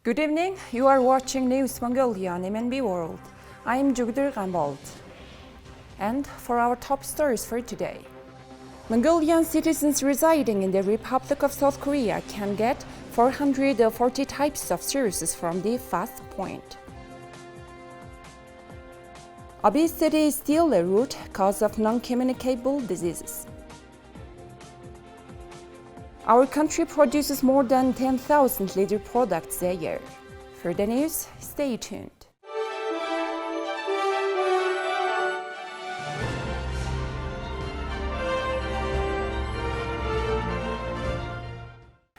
Good evening, you are watching News Mongolia on MNB World. I am Jugdur Gambold. And for our top stories for today. Mongolian citizens residing in the Republic of South Korea can get 440 types of services from the fast point. Obesity is still a root cause of non-communicable diseases. Our country produces more than 10,000 leather products a year. For the news, stay tuned.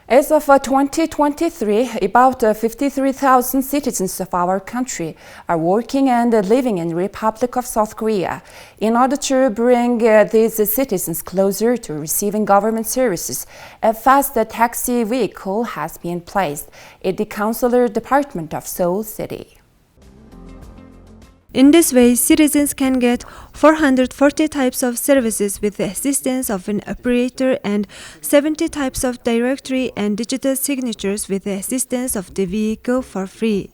As of 2023, about 53,000 citizens of our country are working and living in the Republic of South Korea. In order to bring these citizens closer to receiving government services, a fast taxi vehicle has been placed at the Consular Department of Seoul City. In this way, citizens can get 440 types of services with the assistance of an operator and 70 types of directory and digital signatures with the assistance of the vehicle for free.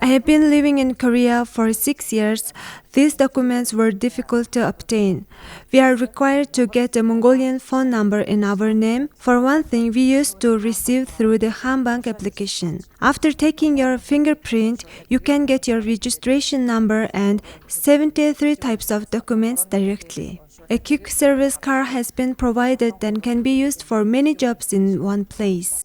I have been living in Korea for 6 years. These documents were difficult to obtain. We are required to get a Mongolian phone number in our name. For one thing, we used to receive through the Hanbank application. After taking your fingerprint, you can get your registration number and 73 types of documents directly. A quick service car has been provided and can be used for many jobs in one place.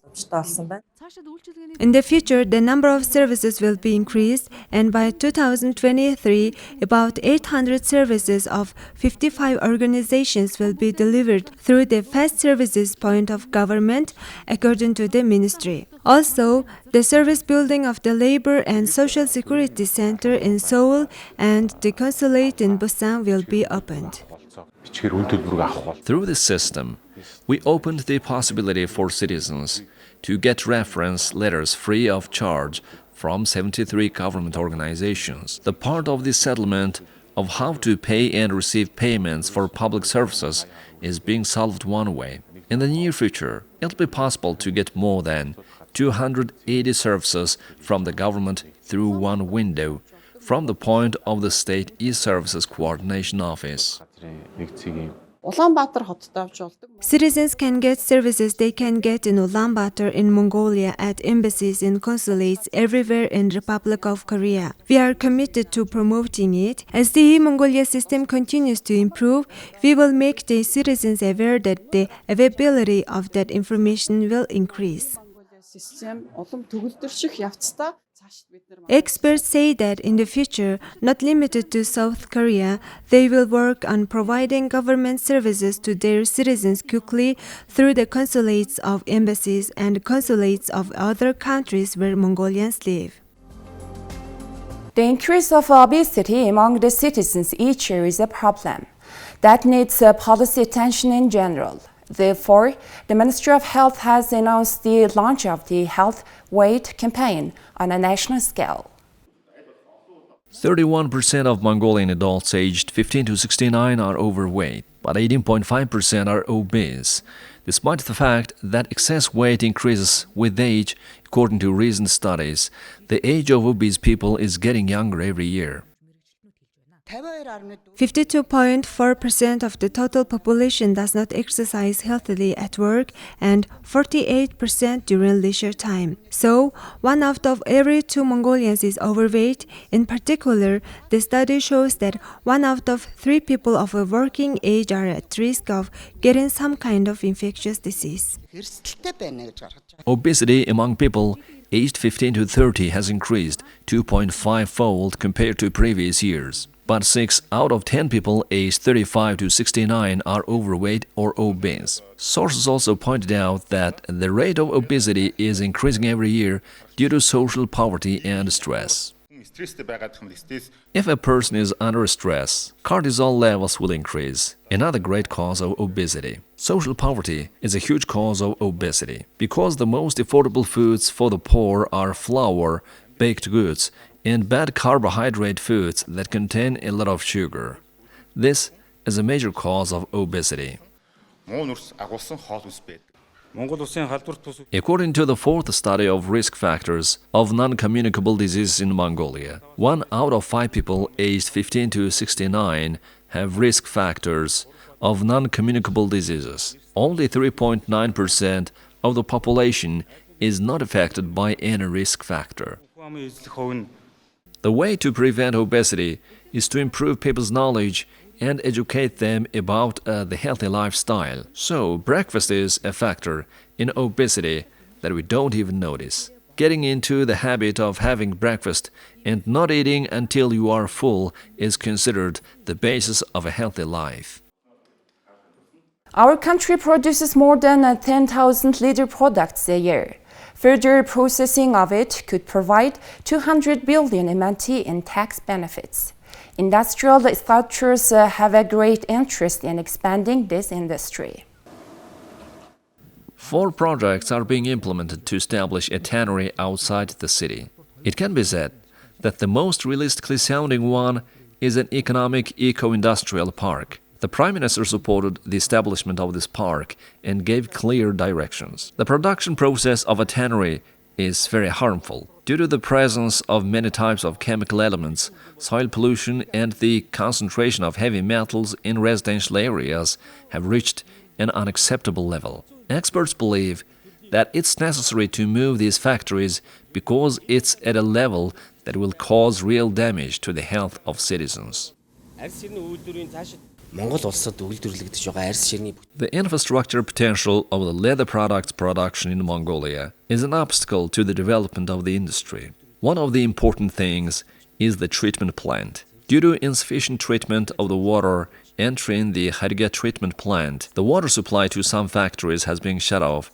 In the future, the number of services will be increased, and by 2023, about 800 services of 55 organizations will be delivered through the fast services point of government, according to the ministry. Also, the service building of the Labor and Social Security Center in Seoul and the consulate in Busan will be opened. Through this system, we opened the possibility for citizens to get reference letters free of charge from 73 government organizations. The part of the settlement of how to pay and receive payments for public services is being solved one way. In the near future, it'll be possible to get more than 280 services from the government through one window from the point of the State E-Services Coordination Office. Citizens can get services they can get in Ulaanbaatar in Mongolia at embassies and consulates everywhere in the Republic of Korea. We are committed to promoting it. As the e-Mongolia system continues to improve, we will make the citizens aware that the availability of that information will increase. Experts say that in the future, not limited to South Korea, they will work on providing government services to their citizens quickly through the consulates of embassies and consulates of other countries where Mongolians live. The increase of obesity among the citizens each year is a problem that needs policy attention in general. Therefore, the Ministry of Health has announced the launch of the Health Weight campaign on a national scale. 31% of Mongolian adults aged 15 to 69 are overweight, but 18.5% are obese. Despite the fact that excess weight increases with age, according to recent studies, the age of obese people is getting younger every year. 52.4% of the total population does not exercise healthily at work and 48% during leisure time. So, 1 out of every 2 Mongolians is overweight. In particular, the study shows that 1 out of 3 people of a working age are at risk of getting some kind of infectious disease. Obesity among people aged 15 to 30 has increased 2.5-fold compared to previous years. But 6 out of 10 people aged 35 to 69 are overweight or obese. Sources also pointed out that the rate of obesity is increasing every year due to social poverty and stress. If a person is under stress, cortisol levels will increase, another great cause of obesity. Social poverty is a huge cause of obesity because the most affordable foods for the poor are flour, baked goods, and bad carbohydrate foods that contain a lot of sugar. This is a major cause of obesity. According to the fourth study of risk factors of non-communicable diseases in Mongolia, 1 out of 5 people aged 15 to 69 have risk factors of non-communicable diseases. Only 3.9% of the population is not affected by any risk factor. The way to prevent obesity is to improve people's knowledge and educate them about the healthy lifestyle. So, breakfast is a factor in obesity that we don't even notice. Getting into the habit of having breakfast and not eating until you are full is considered the basis of a healthy life. Our country produces more than 10,000 leather products a year. Further processing of it could provide 200 billion MNT in tax benefits. Industrial structures have a great interest in expanding this industry. 4 projects are being implemented to establish a tannery outside the city. It can be said that the most realistically sounding one is an economic eco-industrial park. The Prime Minister supported the establishment of this park and gave clear directions. The production process of a tannery is very harmful. Due to the presence of many types of chemical elements, soil pollution and the concentration of heavy metals in residential areas have reached an unacceptable level. Experts believe that it's necessary to move these factories because it's at a level that will cause real damage to the health of citizens. The infrastructure potential of the leather products production in Mongolia is an obstacle to the development of the industry. One of the important things is the treatment plant. Due to insufficient treatment of the water entering the Kharga treatment plant, the water supply to some factories has been shut off,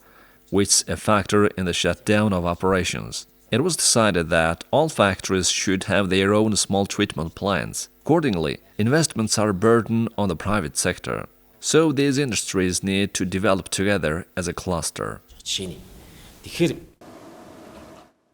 which is a factor in the shutdown of operations. It was decided that all factories should have their own small treatment plants. Accordingly, investments are a burden on the private sector. So these industries need to develop together as a cluster.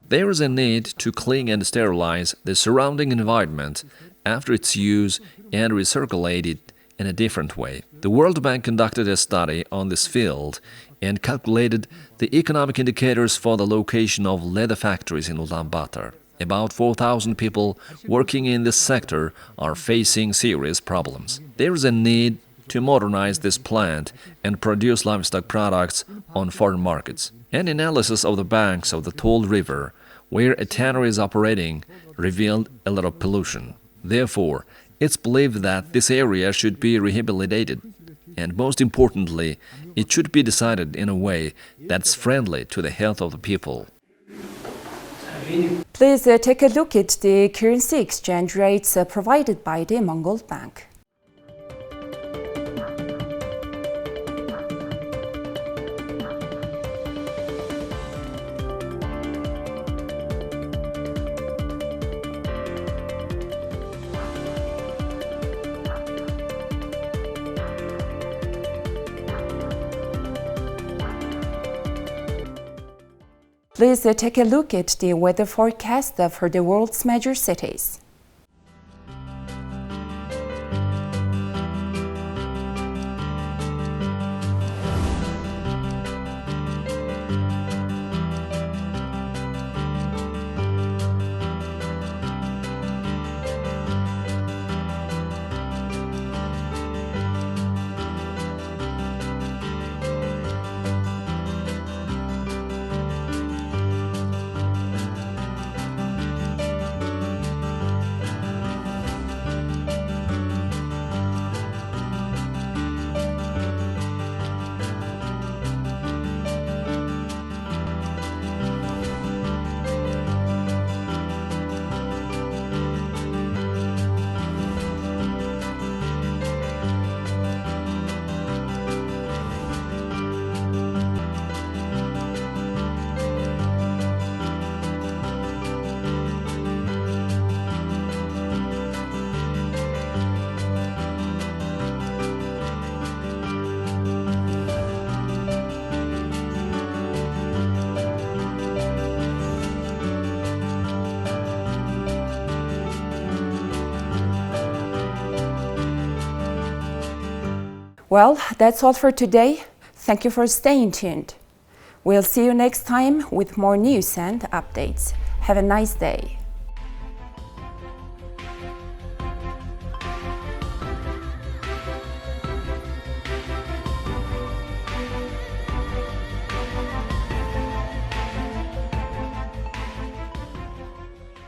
There is a need to clean and sterilize the surrounding environment after its use and recirculate it in a different way. The World Bank conducted a study on this field and calculated the economic indicators for the location of leather factories in Ulaanbaatar. About 4,000 people working in this sector are facing serious problems. There is a need to modernize this plant and produce livestock products on foreign markets. An analysis of the banks of the Tol River, where a tannery is operating, revealed a lot of pollution. Therefore, it's believed that this area should be rehabilitated. And most importantly, it should be decided in a way that's friendly to the health of the people. Please take a look at the currency exchange rates provided by the Mongol Bank. Please take a look at the weather forecast for the world's major cities. Well, that's all for today. Thank you for staying tuned. We'll see you next time with more news and updates. Have a nice day.